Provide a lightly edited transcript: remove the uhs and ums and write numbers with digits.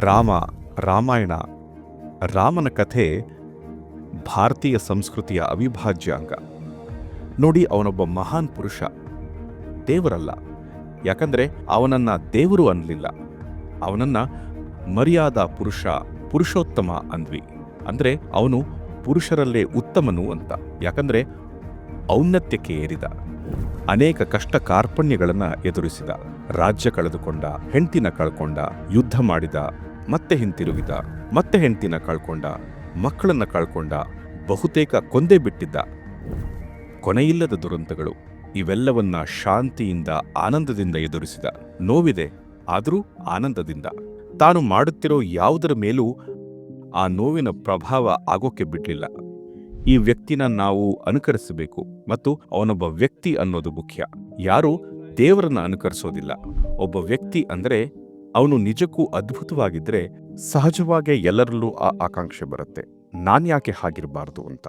ರಾಮ, ರಾಮಾಯಣ, ರಾಮನ ಕಥೆ ಭಾರತೀಯ ಸಂಸ್ಕೃತಿಯ ಅವಿಭಾಜ್ಯ ಅಂಗ. ನೋಡಿ, ಅವನೊಬ್ಬ ಮಹಾನ್ ಪುರುಷ, ದೇವರಲ್ಲ. ಯಾಕಂದ್ರೆ ಅವನನ್ನ ದೇವರು ಅನ್ನಲಿಲ್ಲ, ಅವನನ್ನ ಮರ್ಯಾದಾ ಪುರುಷ, ಪುರುಷೋತ್ತಮ ಅಂದ್ವಿ. ಅಂದ್ರೆ ಅವನು ಪುರುಷರಲ್ಲೇ ಉತ್ತಮನು ಅಂತ. ಯಾಕಂದ್ರೆ ಔನ್ನತ್ಯಕ್ಕೆ ಏರಿದ, ಅನೇಕ ಕಷ್ಟ ಕಾರ್ಪಣ್ಯಗಳನ್ನ ಎದುರಿಸಿದ, ರಾಜ್ಯ ಕಳೆದುಕೊಂಡ, ಹೆಂಡ್ತಿನ ಕಳ್ಕೊಂಡ, ಯುದ್ಧ ಮಾಡಿದ, ಮತ್ತೆ ಹಿಂತಿರುಗಿದ, ಮತ್ತೆ ಹೆಂಡ್ತಿನ ಕಳ್ಕೊಂಡ, ಮಕ್ಕಳನ್ನ ಕಳ್ಕೊಂಡ, ಬಹುತೇಕ ಕೊಂದೇ ಬಿಟ್ಟಿದ್ದ. ಕೊನೆಯಿಲ್ಲದ ದುರಂತಗಳು, ಇವೆಲ್ಲವನ್ನ ಶಾಂತಿಯಿಂದ, ಆನಂದದಿಂದ ಎದುರಿಸಿದ. ನೋವಿದೆ, ಆದರೂ ಆನಂದದಿಂದ. ತಾನು ಮಾಡುತ್ತಿರೋ ಯಾವುದರ ಮೇಲೂ ಆ ನೋವಿನ ಪ್ರಭಾವ ಆಗೋಕೆ ಬಿಡ್ಲಿಲ್ಲ. ಈ ವ್ಯಕ್ತಿನ ನಾವು ಅನುಕರಿಸಬೇಕು, ಮತ್ತು ಅವನೊಬ್ಬ ವ್ಯಕ್ತಿ ಅನ್ನೋದು ಮುಖ್ಯ. ಯಾರು ದೇವರನ್ನ ಅನುಕರಿಸೋದಿಲ್ಲ. ಒಬ್ಬ ವ್ಯಕ್ತಿ ಅಂದ್ರೆ ಅವನು ನಿಜಕ್ಕೂ ಅದ್ಭುತವಾಗಿದ್ರೆ ಸಹಜವಾಗೇ ಎಲ್ಲರಲ್ಲೂ ಆ ಆಕಾಂಕ್ಷೆ ಬರುತ್ತೆ, ನಾನ್ಯಾಕೆ ಹಾಗಿರಬಾರ್ದು ಅಂತ.